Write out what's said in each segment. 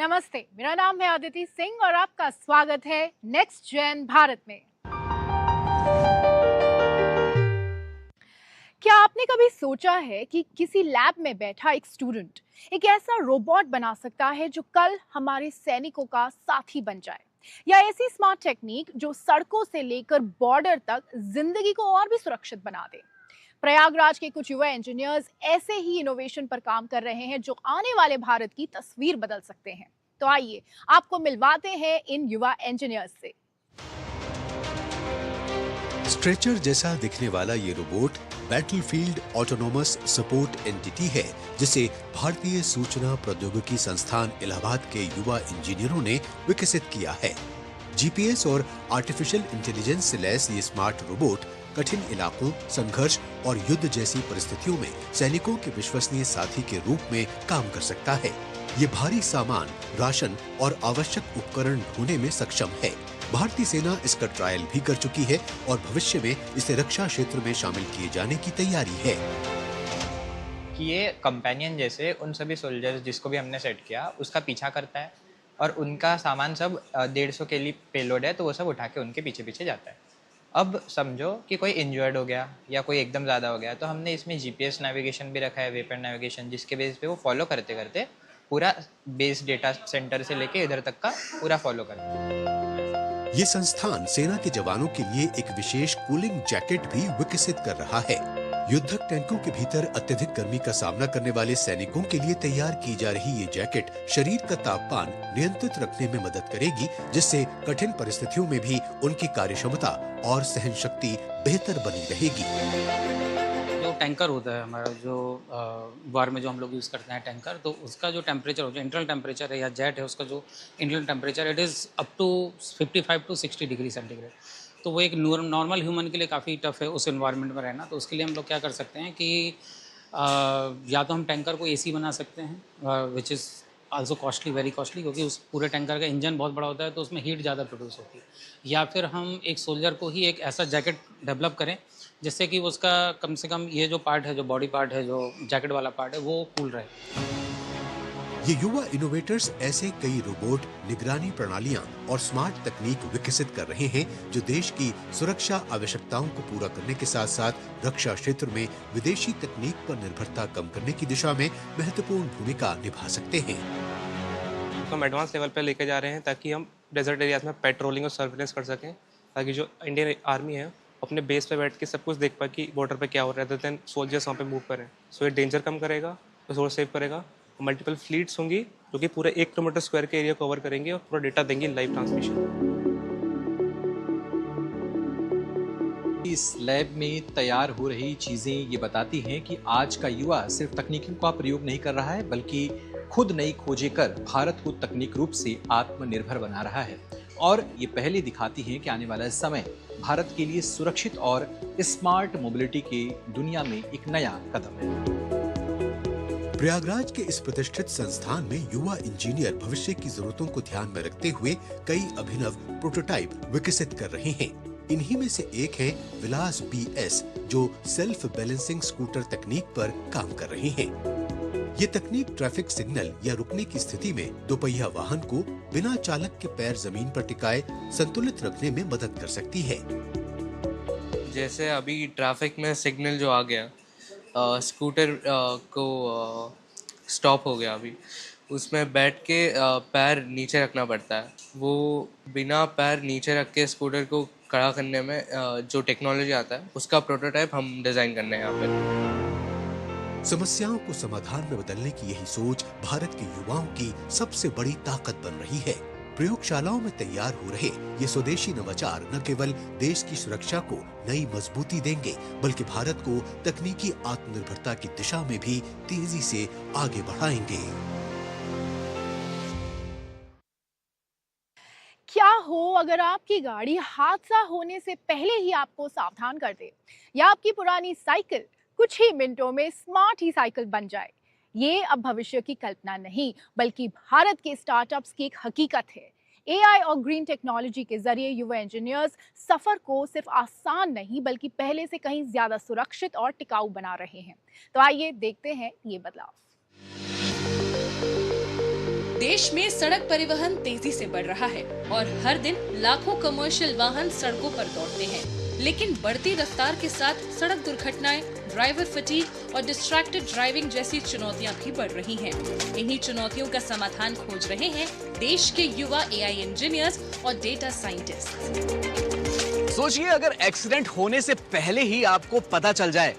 नमस्ते, मेरा नाम है अदिति सिंह और आपका स्वागत है नेक्स्ट जेन भारत में। क्या आपने कभी सोचा है कि किसी लैब में बैठा एक स्टूडेंट एक ऐसा रोबोट बना सकता है जो कल हमारे सैनिकों का साथी बन जाए, या ऐसी स्मार्ट टेक्निक जो सड़कों से लेकर बॉर्डर तक जिंदगी को और भी सुरक्षित बना दे। प्रयागराज के कुछ युवा इंजीनियर्स ऐसे ही इनोवेशन पर काम कर रहे हैं जो आने वाले भारत की तस्वीर बदल सकते हैं। तो आइए आपको मिलवाते हैं इन युवा इंजीनियर्स से। स्ट्रेचर जैसा दिखने वाला ये robot battlefield autonomous support entity है, जिसे भारतीय सूचना प्रौद्योगिकी संस्थान इलाहाबाद के युवा इंजीनियरों ने विकसित किया है। जीपीएस और आर्टिफिशियल इंटेलिजेंस से लैस ये स्मार्ट रोबोट कठिन इलाकों, संघर्ष और युद्ध जैसी परिस्थितियों में सैनिकों के विश्वसनीय साथी के रूप में काम कर सकता है। ये भारी सामान, राशन और आवश्यक उपकरण ढोने में सक्षम है। भारतीय सेना इसका ट्रायल भी कर चुकी है और भविष्य में इसे रक्षा क्षेत्र में शामिल किए जाने की तैयारी है। कि ये कंपेनियन जैसे उन सभी सोल्जर्स जिसको भी हमने सेट किया उसका पीछा करता है और उनका सामान सब 150 के लिए पेलोड है तो वो सब उठा के उनके पीछे पीछे जाता है। अब समझो कि कोई इंजर्ड हो गया या कोई एकदम ज़्यादा हो गया तो हमने इसमें जीपीएस नेविगेशन भी रखा है, वेपन नेविगेशन, जिसके बेस पे वो फॉलो करते करते पूरा बेस डेटा सेंटर से लेके इधर तक का पूरा फॉलो करता है। ये संस्थान सेना के जवानों के लिए एक विशेष कूलिंग जैकेट भी विकसित कर रहा है। युद्धक टैंकों के भीतर अत्यधिक गर्मी का सामना करने वाले सैनिकों के लिए तैयार की जा रही ये जैकेट शरीर का तापमान नियंत्रित रखने में मदद करेगी, जिससे कठिन परिस्थितियों में भी उनकी कार्यक्षमता और सहनशक्ति बेहतर बनी रहेगी। जो टैंकर होता है हमारा, जो वार में जो हम लोग यूज़ करते हैं टैंकर, तो उसका जो टेम्परेचर होता है, इंटरनल टेम्परेचर है या जेट है, उसका जो internal temperature it is up to 55 to 60 degree centigrade. तो वो एक नॉर्मल ह्यूमन के लिए काफ़ी टफ है उस इन्वायरमेंट में रहना। तो उसके लिए हम लोग क्या कर सकते हैं कि या तो हम टैंकर को एसी बना सकते हैं, which is also costly, very costly, क्योंकि उस पूरे टैंकर का इंजन बहुत बड़ा होता है तो उसमें हीट ज़्यादा प्रोड्यूस होती है। या फिर हम एक सोल्जर को ही एक ऐसा जैकेट डेवलप करें जिससे कि उसका कम से कम ये जो पार्ट है, जो बॉडी पार्ट है, जो जैकेट वाला पार्ट है, वो कूल रहे। ये युवा इनोवेटर्स ऐसे कई रोबोट, निगरानी प्रणालियां और स्मार्ट तकनीक विकसित कर रहे हैं जो देश की सुरक्षा आवश्यकताओं को पूरा करने के साथ साथ रक्षा क्षेत्र में विदेशी तकनीक पर निर्भरता कम करने की दिशा में महत्वपूर्ण भूमिका निभा सकते हैं। हम एडवांस लेवल पर लेके जा रहे हैं ताकि हम डेजर्ट एरियाज में पेट्रोलिंग और सर्विलेंस कर सकें, ताकि जो इंडियन आर्मी है अपने बेस पे बैठ के सब कुछ देख पाए कि बॉर्डर पे क्या हो रहा है, देन सोल्जर्स वहाँ पे मूव करें। सो ये डेंजर कम करेगा, रिसोर्स सेव करेगा। मल्टीपल फ्लीट्स होंगी जो कि पूरे 1 किलोमीटर स्क्वायर के एरिया कवर करेंगे और पूरा डेटा देंगे लाइव ट्रांसमिशन। इस लैब में तैयार हो रही चीजें ये बताती हैं कि आज का युवा सिर्फ तकनीकों का प्रयोग नहीं कर रहा है, बल्कि खुद नई खोजें कर भारत को तकनीक रूप से आत्मनिर्भर बना रहा है। और ये पहले दिखाती हैं कि आने वाला समय भारत के लिए सुरक्षित और स्मार्ट मोबिलिटी की दुनिया में एक नया कदम है। प्रयागराज के इस प्रतिष्ठित संस्थान में युवा इंजीनियर भविष्य की जरूरतों को ध्यान में रखते हुए कई अभिनव प्रोटोटाइप विकसित कर रहे हैं। इन्हीं में से एक है विलास BS, जो सेल्फ बैलेंसिंग स्कूटर तकनीक पर काम कर रहे हैं। ये तकनीक ट्रैफिक सिग्नल या रुकने की स्थिति में दोपहिया वाहन को बिना चालक के पैर जमीन पर टिकाए संतुलित रखने में मदद कर सकती है। जैसे अभी ट्रैफिक में सिग्नल जो आ गया, स्कूटर को स्टॉप हो गया, अभी उसमें बैठ के पैर नीचे रखना पड़ता है। वो बिना पैर नीचे रख के स्कूटर को खड़ा करने में जो टेक्नोलॉजी आता है उसका प्रोटोटाइप हम डिज़ाइन करने हैं यहाँ पर। समस्याओं को समाधान में बदलने की यही सोच भारत के युवाओं की सबसे बड़ी ताकत बन रही है। प्रयोगशालाओं में तैयार हो रहे ये स्वदेशी नवाचार न केवल देश की सुरक्षा को नई मजबूती देंगे, बल्कि भारत को तकनीकी आत्मनिर्भरता की दिशा में भी तेजी से आगे बढ़ाएंगे। क्या हो अगर आपकी गाड़ी हादसा होने से पहले ही आपको सावधान कर दे, या आपकी पुरानी साइकिल कुछ ही मिनटों में स्मार्ट ही साइकिल बन जाए। ये अब भविष्य की कल्पना नहीं, बल्कि भारत के स्टार्टअप्स की एक हकीकत है। एआई और ग्रीन टेक्नोलॉजी के जरिए युवा इंजीनियर्स सफर को सिर्फ आसान नहीं, बल्कि पहले से कहीं ज्यादा सुरक्षित और टिकाऊ बना रहे हैं। तो आइए देखते हैं ये बदलाव। देश में सड़क परिवहन तेजी से बढ़ रहा है और हर दिन लाखों कमर्शियल वाहन सड़कों पर दौड़ते हैं, लेकिन बढ़ती रफ्तार के साथ सड़क दुर्घटनाएं, ड्राइवर फटीग और डिस्ट्रैक्टेड ड्राइविंग जैसी चुनौतियां भी बढ़ रही हैं। इन्हीं चुनौतियों का समाधान खोज रहे हैं देश के युवा एआई इंजीनियर्स और डेटा साइंटिस्ट। सोचिए अगर एक्सीडेंट होने से पहले ही आपको पता चल जाए।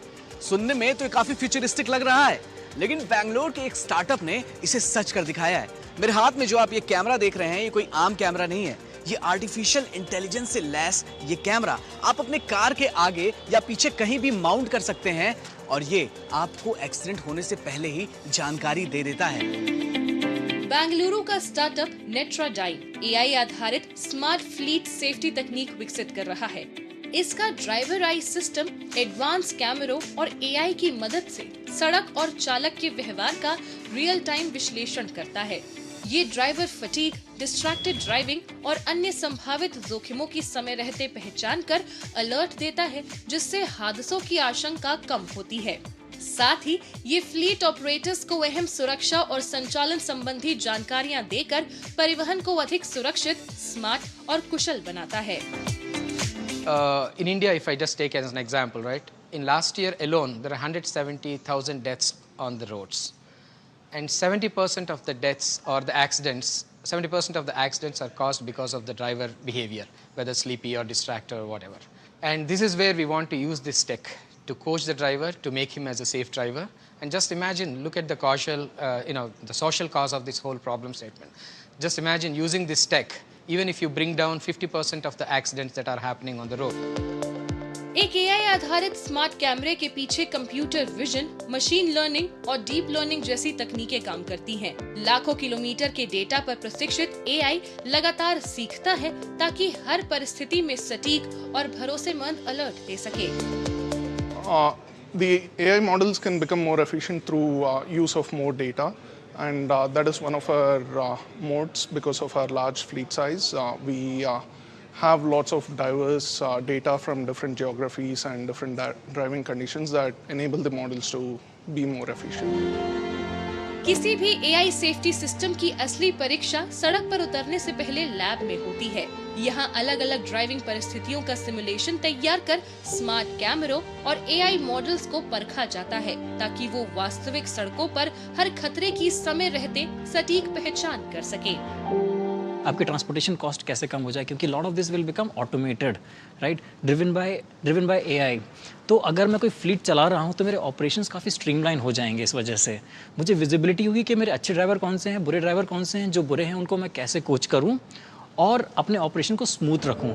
सुनने में तो ये काफी फ्यूचरिस्टिक लग रहा है, लेकिन बेंगलोर के एक स्टार्टअप ने इसे सच कर दिखाया है। मेरे हाथ में जो आप ये कैमरा देख रहे हैं, ये कोई आम कैमरा नहीं है। ये आर्टिफिशियल इंटेलिजेंस से लैस ये कैमरा आप अपने कार के आगे या पीछे कहीं भी माउंट कर सकते हैं और ये आपको एक्सीडेंट होने से पहले ही जानकारी दे देता है। बेंगलुरु का स्टार्टअप नेट्राडाइन एआई आधारित स्मार्ट फ्लीट सेफ्टी तकनीक विकसित कर रहा है। इसका ड्राइवर आई सिस्टम एडवांस कैमरों और एआई की मदद से सड़क और चालक के व्यवहार का रियल टाइम विश्लेषण करता है। ये ड्राइवर फटीग, डिस्ट्रैक्टेड ड्राइविंग और अन्य संभावित जोखिमों की समय रहते पहचान कर अलर्ट देता है, जिससे हादसों की आशंका कम होती है। साथ ही ये फ्लीट ऑपरेटर्स को अहम सुरक्षा और संचालन संबंधी जानकारियां देकर परिवहन को अधिक सुरक्षित, स्मार्ट और कुशल बनाता है। In India, if I just take as an example, right? In last year alone, there are 170,000 deaths on the roads. And 70% of the deaths or the accidents, 70% of the accidents are caused because of the driver behavior, whether sleepy or distracted or whatever. And this is where we want to use this tech to coach the driver, to make him as a safe driver. And just imagine, look at the causal, the social cause of this whole problem statement. Just imagine using this tech, even if you bring down 50% of the accidents that are happening on the road. एक AI आधारित smart कैमरे के पीछे computer vision, machine learning और deep learning जैसी तकनीकें काम करती हैं। लाखों किलोमीटर के डेटा पर प्रशिक्षित एआई लगातार सीखता है ताकि हर परिस्थिति में सटीक और भरोसेमंद अलर्ट दे सके। The AI models can become more efficient through use of more data, and that is one of our modes because of our large fleet size. We have lots of diverse data from different geographies and different driving conditions that enable the models to be more efficient. किसी भी AI safety system की असली परीक्षा सड़क पर उतरने से पहले लैब में होती है। यहाँ अलग अलग ड्राइविंग परिस्थितियों का सिमुलेशन तैयार कर स्मार्ट कैमरों और एआई मॉडल्स को परखा जाता है ताकि वो वास्तविक सड़कों पर हर खतरे की समय रहते सटीक पहचान कर सके। आपके ट्रांसपोर्टेशन कॉस्ट कैसे कम हो जाए, क्योंकि lot of this will become automated, right, driven by AI. तो अगर मैं कोई फ्लीट चला रहा हूँ तो मेरे ऑपरेशंस काफ़ी स्ट्रीमलाइन हो जाएंगे। इस वजह से मुझे विजिबिलिटी होगी कि मेरे अच्छे ड्राइवर कौन से हैं, बुरे ड्राइवर कौन से हैं। जो बुरे हैं उनको मैं कैसे कोच करूँ और अपने ऑपरेशन को स्मूथ रखूँ।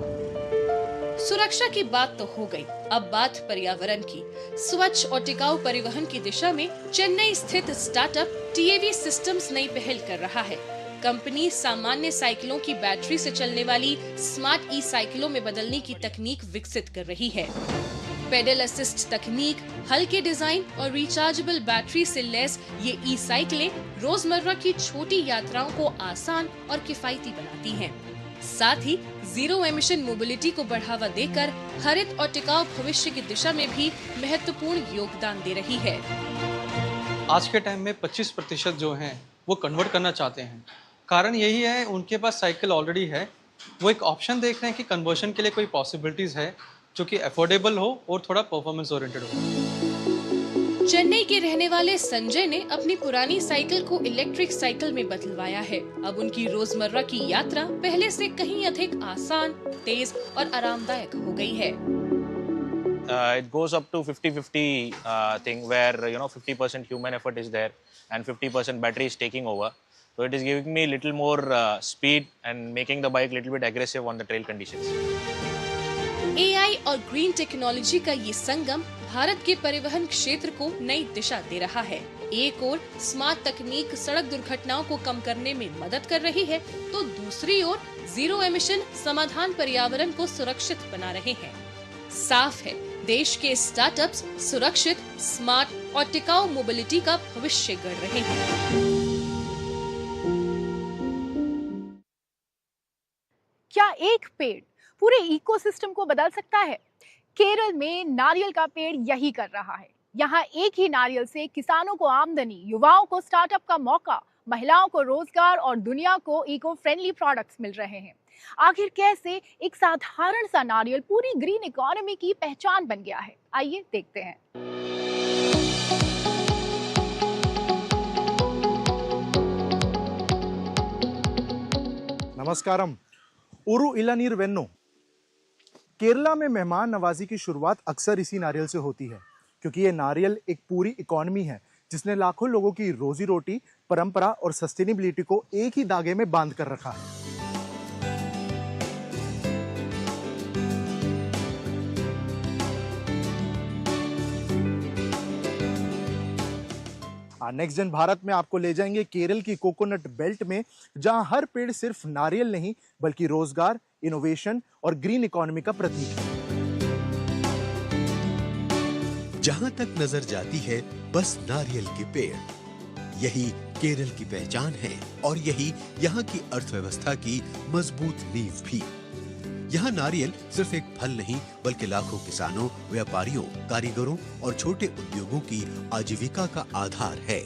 सुरक्षा की बात तो हो गई, अब बात पर्यावरण की। स्वच्छ और टिकाऊ परिवहन की दिशा में चेन्नई स्थित स्टार्टअप टीएवी सिस्टम्स नई पहल कर रहा है। कंपनी सामान्य साइकिलों की बैटरी से चलने वाली स्मार्ट ई साइकिलों में बदलने की तकनीक विकसित कर रही है। पेडल असिस्ट तकनीक, हल्के डिजाइन और रिचार्जेबल बैटरी से लैस ये ई साइकिलें रोजमर्रा की छोटी यात्राओं को आसान और किफायती बनाती हैं। साथ ही जीरो एमिशन मोबिलिटी को बढ़ावा देकर हरित और टिकाऊ भविष्य की दिशा में भी महत्वपूर्ण योगदान दे रही है। आज के टाइम में 25% जो हैं वो कन्वर्ट करना चाहते हैं। कारण यही है, उनके पास साइकिल ऑलरेडी है, वो एक ऑप्शन देख रहे हैं कि कन्वर्शन के लिए कोई पॉसिबिलिटीज है जो कि अफोर्डेबल हो और थोड़ा परफॉर्मेंस ओरिएंटेड हो। चेन्नई के रहने वाले संजय ने अपनी पुरानी साइकिल को इलेक्ट्रिक साइकिल में बदलवाया है। अब उनकी रोजमर्रा की यात्रा पहले से कहीं अधिक आसान, तेज और आरामदायक हो गई है। It goes up to 50-50 thing where 50% human effort is there and 50% battery is taking over. So it is giving me little more speed and making the bike little bit aggressive on the trail conditions. AI और green technology का ये संगम भारत के परिवहन क्षेत्र को नई दिशा दे रहा है। एक ओर स्मार्ट तकनीक सड़क दुर्घटनाओं को कम करने में मदद कर रही है, तो दूसरी ओर जीरो एमिशन समाधान पर्यावरण को सुरक्षित बना रहे हैं। साफ है, देश के स्टार्टअप्स सुरक्षित, स्मार्ट और टिकाऊ मोबिलिटी का भविष्य गढ़ रहे हैं। क्या एक पेड़ पूरे इकोसिस्टम को बदल सकता है? केरल में नारियल का पेड़ यही कर रहा है। यहाँ एक ही नारियल से किसानों को आमदनी, युवाओं को स्टार्टअप का मौका, महिलाओं को रोजगार और दुनिया को इको फ्रेंडली प्रोडक्ट्स मिल रहे हैं। आखिर कैसे एक साधारण सा नारियल पूरी ग्रीन इकोनॉमी की पहचान बन गया है, आइए देखते हैं। नमस्कारम। उरु इलानीर वेन्नो। केरला में मेहमान नवाजी की शुरुआत अक्सर इसी नारियल से होती है, क्योंकि ये नारियल एक पूरी इकोनॉमी है जिसने लाखों लोगों की रोजी रोटी, परंपरा और सस्टेनेबिलिटी को एक ही धागे में बांध कर रखा है। नेक्स्ट जन भारत में आपको ले जाएंगे केरल की कोकोनट बेल्ट में, जहां हर पेड़ सिर्फ नारियल नहीं बल्कि रोजगार, इनोवेशन और ग्रीन इकोनॉमी का प्रतीक है। जहां तक नजर जाती है बस नारियल के पेड़, यही केरल की पहचान है और यही यहाँ की अर्थव्यवस्था की मजबूत नींव भी। यहाँ नारियल सिर्फ एक फल नहीं बल्कि लाखों किसानों, व्यापारियों, कारीगरों और छोटे उद्योगों की आजीविका का आधार है।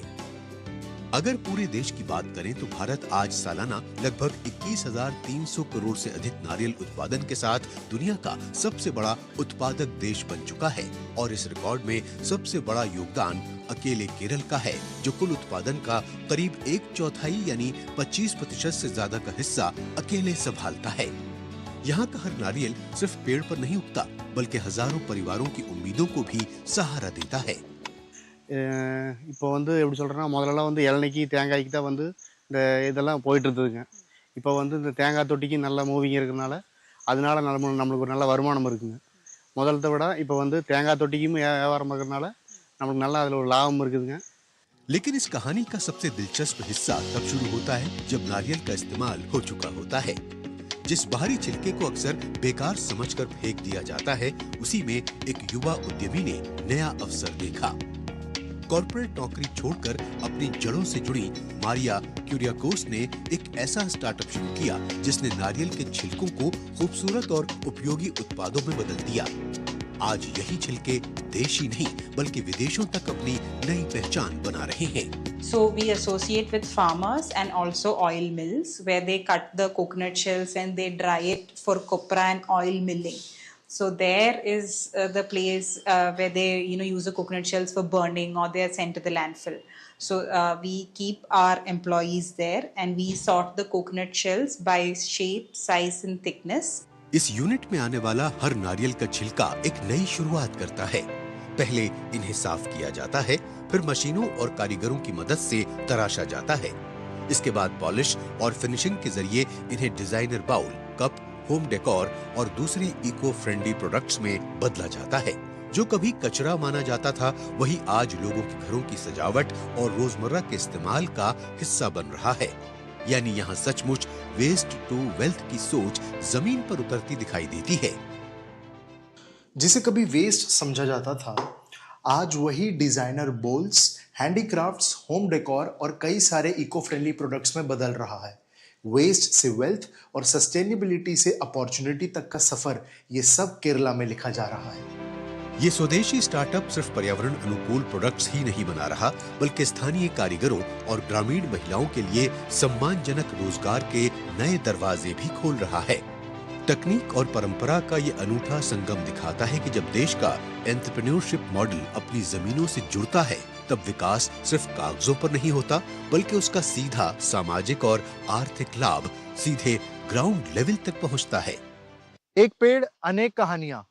अगर पूरे देश की बात करें तो भारत आज सालाना लगभग 21,300 करोड़ से अधिक नारियल उत्पादन के साथ दुनिया का सबसे बड़ा उत्पादक देश बन चुका है और इस रिकॉर्ड में सबसे बड़ा योगदान अकेले केरल का है, जो कुल उत्पादन का करीब 1/4 यानी 25% से ज्यादा का हिस्सा अकेले संभालता है। यहाँ का हर नारियल सिर्फ पेड़ पर नहीं उगता बल्कि हजारों परिवारों की उम्मीदों को भी सहारा देता है। இப்போ எப்படி சொல்கிறேன்னா, முதல்லலாம் இளநிக்கு தேங்காய்க்கு தான் இந்த இதெல்லாம் போயிட்டு இருந்ததுங்க. இப்போ இந்த தேங்காய் தொட்டிக்கு நல்ல மூவிங் இருக்கிறதுனால அதனால நம்மளுக்கு ஒரு நல்ல வருமானம் இருக்குங்க. முதல்ல விட இப்போ தேங்காய் தொட்டிக்கும் வியாபாரம் இருக்கிறதுனால நம்மளுக்கு நல்லா அதில் ஒரு லாபம் இருக்குதுங்க। लेकिन इस कहानी का सबसे दिलचस्प हिस्सा तब शुरू होता है जब नारियल का इस्तेमाल हो चुका होता है। जिस बाहरी छिलके को अक्सर बेकार समझकर फेंक दिया जाता है, उसी में एक युवा उद्यमी ने नया अवसर देखा। कॉर्पोरेट नौकरी छोड़कर अपनी जड़ों से जुड़ी मारिया क्यूरियाकोस ने एक ऐसा स्टार्टअप शुरू किया जिसने नारियल के छिलकों को खूबसूरत और उपयोगी उत्पादों में बदल दिया। आज यही छिलके देश ही नहीं बल्कि विदेशों तक अपनी नई पहचान बना रहे हैं। So we associate with farmers and also oil mills where they cut the coconut shells and they dry it for copra and oil milling. So there is the place where they use the coconut shells for burning or they are sent to the landfill. So we keep our employees there and we sort the coconut shells by shape, size and thickness. इस unit में आने वाला हर नारियल का छिलका एक नई शुरुआत करता है। पहले इन्हें साफ किया जाता है, फिर मशीनों और कारीगरों की मदद से तराशा जाता है। इसके बाद पॉलिश और फिनिशिंग के जरिए इन्हें designer bowl, cup, home decor और दूसरी इको फ्रेंडली प्रोडक्ट्स में बदला जाता है। जो कभी कचरा माना जाता था, वही आज लोगों के घरों की सजावट और रोजमर्रा के इस्तेमाल का हिस्सा बन रहा है। यानी यहाँ सचमुच वेस्ट टू वेल्थ की सोच जमीन पर उतरती दिखाई देती है। जिसे कभी वेस्ट समझा जाता था, आज वही designer bowls, handicrafts, home decor और कई सारे इको फ्रेंडली प्रोडक्ट्स में बदल रहा है। वेस्ट से वेल्थ और सस्टेनेबिलिटी से अपॉर्चुनिटी तक का सफर, ये सब केरला में लिखा जा रहा है। ये स्वदेशी स्टार्टअप सिर्फ पर्यावरण अनुकूल प्रोडक्ट्स ही नहीं बना रहा बल्कि स्थानीय कारीगरों और ग्रामीण महिलाओं के लिए सम्मानजनक रोजगार के नए दरवाजे भी खोल रहा है। तकनीक और परंपरा का ये अनूठा संगम दिखाता है कि जब देश का एंटरप्रेन्योरशिप मॉडल अपनी जमीनों से जुड़ता है, तब विकास सिर्फ कागजों पर नहीं होता बल्कि उसका सीधा सामाजिक और आर्थिक लाभ सीधे ग्राउंड लेवल तक पहुंचता है। एक पेड़ अनेक कहानियां,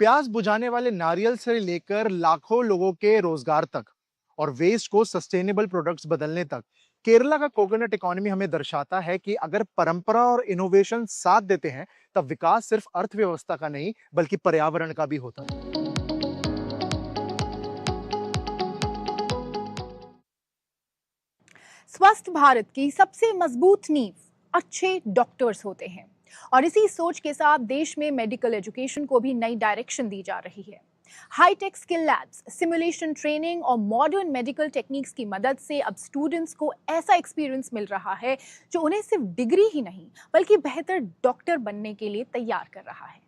प्यास बुझाने वाले नारियल से लेकर लाखों लोगों के रोजगार तक और वेस्ट को सस्टेनेबल प्रोडक्ट्स बदलने तक, केरला का कोकोनट इकोनॉमी हमें दर्शाता है कि अगर परंपरा और इनोवेशन साथ देते हैं, तब विकास सिर्फ अर्थव्यवस्था का नहीं बल्कि पर्यावरण का भी होता है। स्वस्थ भारत की सबसे मजबूत नींव अच्छे डॉक्टर्स होते हैं और इसी सोच के साथ देश में मेडिकल एजुकेशन को भी नई डायरेक्शन दी जा रही है। High tech skill labs, simulation training और मॉडर्न मेडिकल टेक्निक्स की मदद से अब स्टूडेंट्स को ऐसा एक्सपीरियंस मिल रहा है जो उन्हें सिर्फ डिग्री ही नहीं बल्कि बेहतर डॉक्टर बनने के लिए तैयार कर रहा है।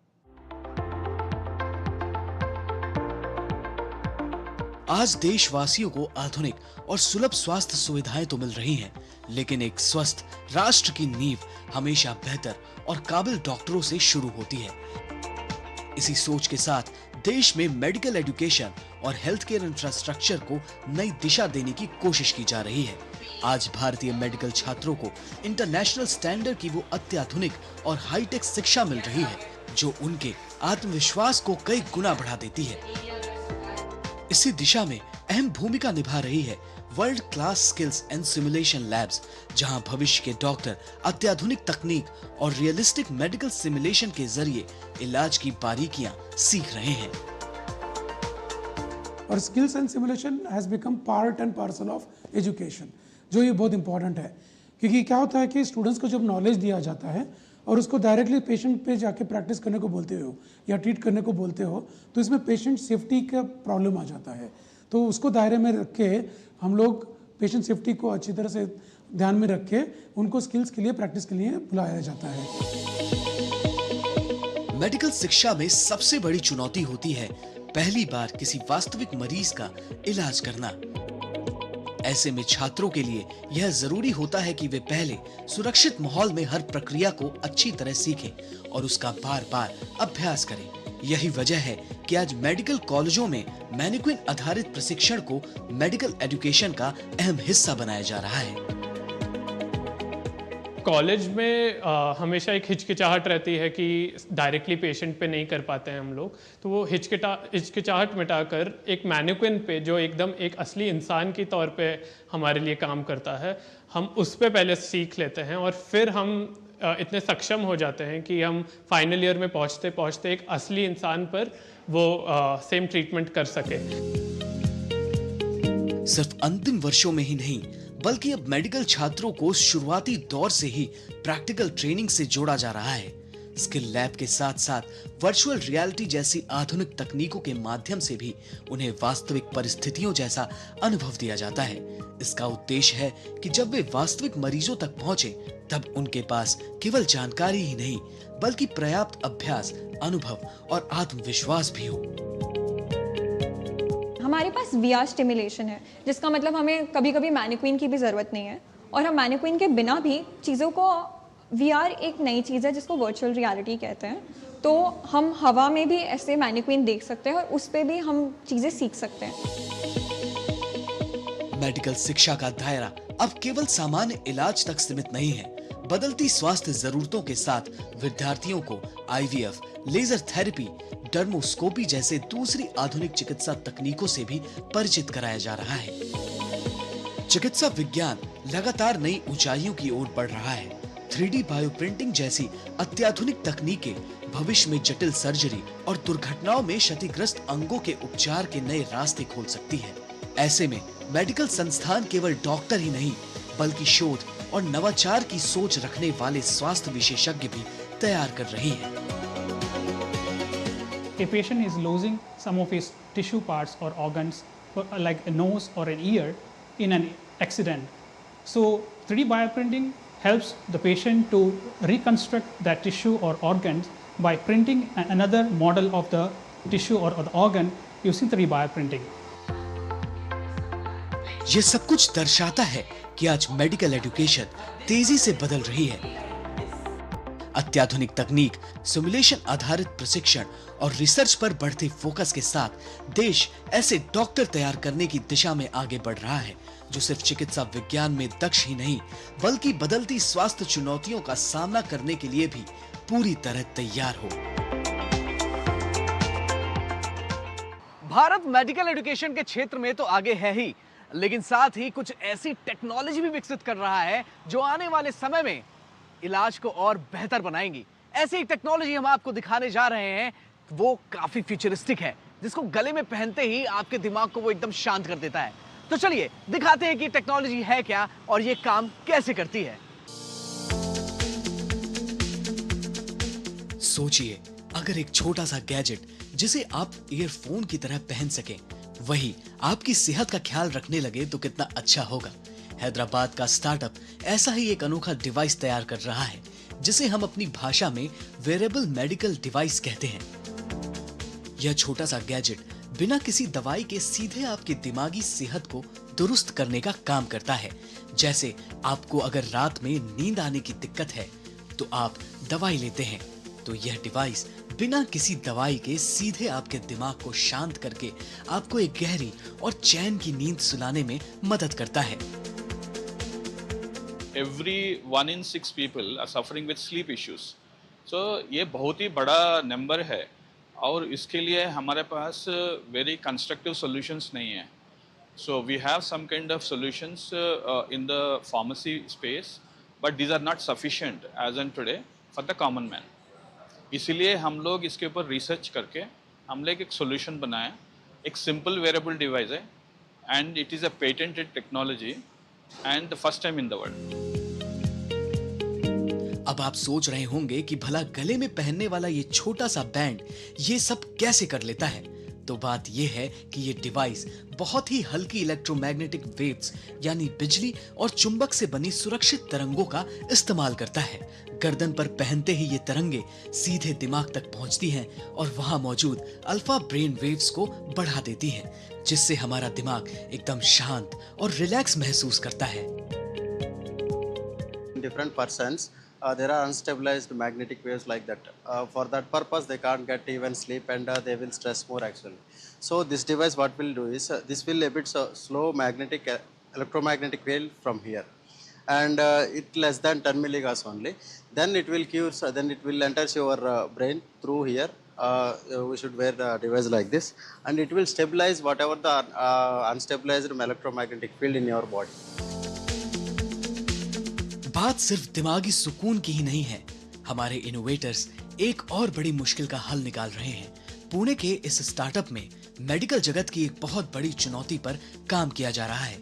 आज देशवासियों को आधुनिक और सुलभ स्वास्थ्य सुविधाएं तो मिल रही हैं, लेकिन एक स्वस्थ राष्ट्र की नींव हमेशा बेहतर और काबिल डॉक्टरों से शुरू होती है। इसी सोच के साथ देश में मेडिकल एजुकेशन और हेल्थ केयर इंफ्रास्ट्रक्चर को नई दिशा देने की कोशिश की जा रही है। आज भारतीय मेडिकल छात्रों को इंटरनेशनल स्टैंडर्ड की वो अत्याधुनिक और हाईटेक शिक्षा मिल रही है जो उनके आत्मविश्वास को कई गुना बढ़ा देती है। इसी दिशा में अहम भूमिका निभा रही है world class skills and simulation labs, जहां भविष्य के डॉक्टर अत्याधुनिक तकनीक और रियलिस्टिक मेडिकल सिमुलेशन के जरिए इलाज की बारीकियां सीख रहे हैं। और skills and simulation has become part and parcel of education, जो ये बहुत इंपॉर्टेंट है, क्योंकि क्या होता है कि स्टूडेंट्स को जब नॉलेज दिया जाता है और उसको डायरेक्टली पेशेंट पे जाके प्रैक्टिस करने को बोलते हो या ट्रीट करने को बोलते हो, तो इसमें पेशेंट सेफ्टी का प्रॉब्लम आ जाता है। तो उसको दायरे में रख के हम लोग पेशेंट सेफ्टी को अच्छी तरह से ध्यान में रख के उनको स्किल्स के लिए प्रैक्टिस के लिए बुलाया जाता है। मेडिकल शिक्षा में सबसे बड़ी चुनौती होती है पहली बार किसी वास्तविक मरीज का इलाज करना। ऐसे में छात्रों के लिए यह जरूरी होता है कि वे पहले सुरक्षित माहौल में हर प्रक्रिया को अच्छी तरह सीखें और उसका बार बार अभ्यास करें। यही वजह है कि आज मेडिकल कॉलेजों में मैनिक्विन आधारित प्रशिक्षण को मेडिकल एजुकेशन का अहम हिस्सा बनाया जा रहा है। कॉलेज में हमेशा एक हिचकिचाहट रहती है कि डायरेक्टली पेशेंट पे नहीं कर पाते हैं हम लोग, तो वो हिचकिचाहट मिटाकर एक मैनिक्विन पे जो एकदम एक असली इंसान की तौर पे हमारे लिए काम करता है, हम उस पे पहले सीख लेते हैं और फिर हम इतने सक्षम हो जाते हैं कि हम फाइनल ईयर में पहुंचते पहुंचते एक असली इंसान पर वो सेम ट्रीटमेंट कर सके। सिर्फ अंतिम वर्षों में ही नहीं बल्कि अब मेडिकल छात्रों को शुरुआती दौर से ही प्रैक्टिकल ट्रेनिंग से जोड़ा जा रहा है। स्किल लैब के साथ साथ वर्चुअल रियलिटी जैसी आधुनिक तकनीकों के माध्यम से भी उन्हें वास्तविक परिस्थितियों जैसा अनुभव दिया जाता है। इसका उद्देश्य है कि जब वे वास्तविक मरीजों तक पहुंचे तब उनके पास केवल जानकारी ही नहीं बल्कि पर्याप्त अभ्यास, अनुभव और आत्मविश्वास भी हो। हमारे पास VR स्टिमुलेशन है, जिसका मतलब हमें कभी कभी मैनिक्विन की भी ज़रूरत नहीं है, और हम मैनिक्विन के बिना भी चीज़ों को, VR एक नई चीज़ है जिसको वर्चुअल रियलिटी कहते हैं, तो हम हवा में भी ऐसे मैनिक्विन देख सकते हैं और उस पर भी हम चीज़ें सीख सकते हैं। मेडिकल शिक्षा का दायरा अब केवल सामान्य इलाज तक सीमित नहीं है। बदलती स्वास्थ्य जरूरतों के साथ विद्यार्थियों को IVF, लेजर थेरेपी, डर्मोस्कोपी जैसे दूसरी आधुनिक चिकित्सा तकनीकों से भी परिचित कराया जा रहा है। चिकित्सा विज्ञान लगातार नई ऊंचाइयों की ओर बढ़ रहा है। 3D बायोप्रिंटिंग जैसी अत्याधुनिक तकनीकें भविष्य में जटिल सर्जरी और दुर्घटनाओं में क्षतिग्रस्त अंगों के उपचार के नए रास्ते खोल सकती है। ऐसे में मेडिकल संस्थान केवल डॉक्टर ही नहीं बल्कि शोध और नवाचार की सोच रखने वाले स्वास्थ्य विशेषज्ञ भी तैयार कर रही है। A patient is losing some of his tissue parts or organs, like a nose or an ear, in an accident. So 3D bioprinting helps the patient to reconstruct that tissue or organs by printing another model of the tissue or the organ using 3D bioprinting. ये सब कुछ दर्शाता है कि आज medical education तेजी से बदल रही है। अत्याधुनिक तकनीक, सिमुलेशन आधारित प्रशिक्षण और रिसर्च पर बढ़ते फोकस के साथ देश ऐसे डॉक्टर तैयार करने की दिशा में आगे बढ़ रहा है जो सिर्फ चिकित्सा विज्ञान में दक्ष ही नहीं बल्कि बदलती स्वास्थ्य चुनौतियों का सामना करने के लिए भी पूरी तरह तैयार हो। भारत मेडिकल एजुकेशन के क्षेत्र में तो आगे है ही, लेकिन साथ ही कुछ ऐसी टेक्नोलॉजी भी विकसित कर रहा है जो आने वाले समय में इलाज को और बेहतर बनाएंगी। ऐसी एक टेक्नोलॉजी हम आपको दिखाने जा रहे हैं, वो काफी फ्यूचरिस्टिक है, जिसको गले में पहनते ही आपके दिमाग को वो एकदम शांत कर देता है। तो चलिए दिखाते हैं कि टेक्नोलॉजी है क्या और ये काम कैसे करती है। सोचिए, अगर एक छोटा सा गैजेट जिसे आप ईयरफोन की तरह पहन सकें, वही आपकी सेहत का ख्याल रखने लगे तो कितना अच्छा होगा। हैदराबाद का स्टार्टअप ऐसा ही एक अनोखा डिवाइस तैयार कर रहा है जिसे हम अपनी भाषा में वेरेबल मेडिकल डिवाइस कहते हैं। यह छोटा सा गैजेट बिना किसी दवाई के सीधे आपके दिमागी सेहत को दुरुस्त करने का काम करता है। जैसे आपको अगर रात में नींद आने की दिक्कत है तो आप दवाई लेते हैं, तो यह डिवाइस बिना किसी दवाई के सीधे आपके दिमाग को शांत करके आपको एक गहरी और चैन की नींद सुलाने में मदद करता है। Every 1 in 6 people are suffering with sleep issues. So ये बहुत ही बड़ा नंबर है और इसके लिए हमारे पास very constructive solutions नहीं है. So we have some kind of solutions in the pharmacy space, but these are not sufficient as in today for the common man. इसीलिए हम लोग इसके ऊपर रिसर्च करके हम लोग एक सोल्यूशन बनाया, एक सिंपल वेरेबल डिवाइस है and it is a patented technology and the first time in the world. अब आप सोच रहे होंगे कि भला गले में पहनने वाला ये छोटा सा बैंड ये सब कैसे कर लेता है, तो बात ये है कि ये डिवाइस बहुत ही हल्की इलेक्ट्रोमैग्नेटिक वेव्स यानी बिजली और चुंबक से बनी सुरक्षित तरंगों का इस्तेमाल करता है। गर्दन पर पहनते ही ये तरंगे सीधे दिमाग तक पहुंचती हैं और वहां मौजूद अल्फा ब्रेन वेव्स को बढ़ा देती हैं, जिससे हमारा दिमाग एकदम शांत और रिलैक्स महसूस करता है। Different persons, there are unstabilized magnetic waves like that. For that purpose, they can't get even sleep and they will stress more actually. So this device, what will do is, this will emit slow electromagnetic wave from here, and it less than 10 milligas only. Then it will give, then it will enter your brain through here. We should wear the device like this, and it will stabilize whatever the unstabilized electromagnetic field in your body. बात सिर्फ दिमागी सुकून की ही नहीं है। हमारे innovators एक और बड़ी मुश्किल का हल निकाल रहे हैं। पुणे के इस स्टार्टअप में मेडिकल जगत की एक बहुत बड़ी चुनौती पर काम किया जा रहा है।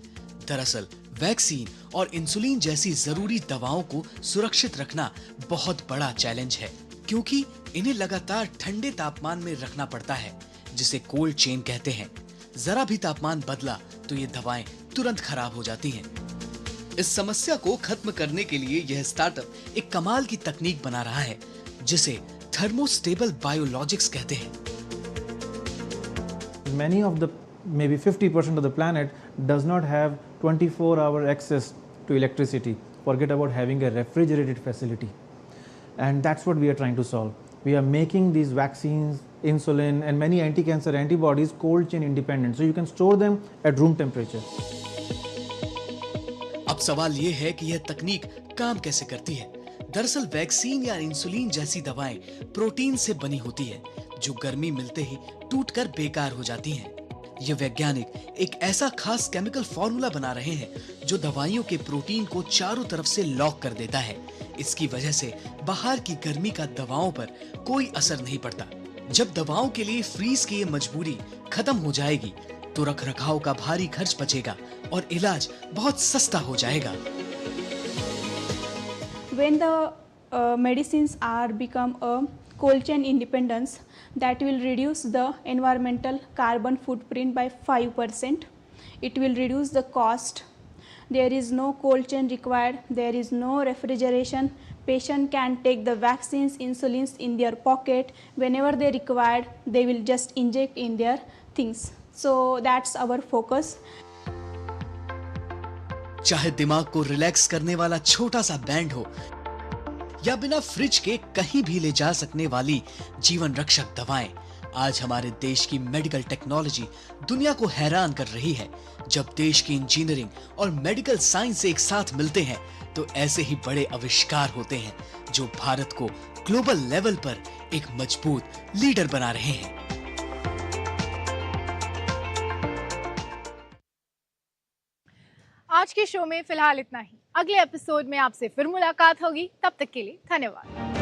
दरअसल वैक्सीन और इंसुलिन जैसी जरूरी दवाओं को सुरक्षित रखना बहुत बड़ा चैलेंज है, क्योंकि इन्हें लगातार ठंडे तापमान में रखना पड़ता है, जिसे कोल्ड चेन कहते हैं। जरा भी तापमान बदला तो ये दवाएं तुरंत खराब हो जाती हैं। इस समस्या को खत्म करने के लिए यह स्टार्टअप एक कमाल की तकनीक बना रहा है, जिसे थर्मोस्टेबल बायोलॉजिक्स कहते हैं। Many of the, maybe 50% of the planet does not have 24-hour access to electricity. Forget about having a refrigerated facility. And that's what we are trying to solve. We are making these vaccines, insulin, and many anti-cancer antibodies cold chain independent. So you can store them at room temperature. अब सवाल ये है कि यह तकनीक काम कैसे करती है। दरअसल वैक्सीन या इंसुलिन जैसी दवाएं प्रोटीन से बनी होती है, जो गर्मी मिलते ही टूटकर बेकार हो जाती हैं। ये वैज्ञानिक एक ऐसा खास केमिकल फॉर्मूला बना रहे हैं जो दवाइयों के प्रोटीन को चारों तरफ से लॉक कर देता है। इसकी वजह से बाहर की गर्मी का दवाओं पर कोई असर नहीं पड़ता। जब दवाओं के लिए फ्रीज की ये मजबूरी खत्म हो जाएगी तो रखरखाव का भारी खर्च बचेगा और इलाज बहुत सस्ता हो जाएगा। When the medicines are become a cold chain independence, that will reduce the environmental carbon footprint by 5%. It will reduce the cost. There is no cold chain required. There is no refrigeration. Patient can take the vaccines, insulins in their pocket whenever they required. They will just inject in their things. So that's our focus. चाहे दिमाग को relax करने वाला छोटा सा band हो या बिना फ्रिज के कहीं भी ले जा सकने वाली जीवन रक्षक दवाएं, आज हमारे देश की मेडिकल टेक्नोलॉजी दुनिया को हैरान कर रही है। जब देश की इंजीनियरिंग और मेडिकल साइंस एक साथ मिलते हैं तो ऐसे ही बड़े आविष्कार होते हैं जो भारत को ग्लोबल लेवल पर एक मजबूत लीडर बना रहे हैं। आज के शो में फिलहाल इतना ही। अगले एपिसोड में आपसे फिर मुलाकात होगी। तब तक के लिए धन्यवाद।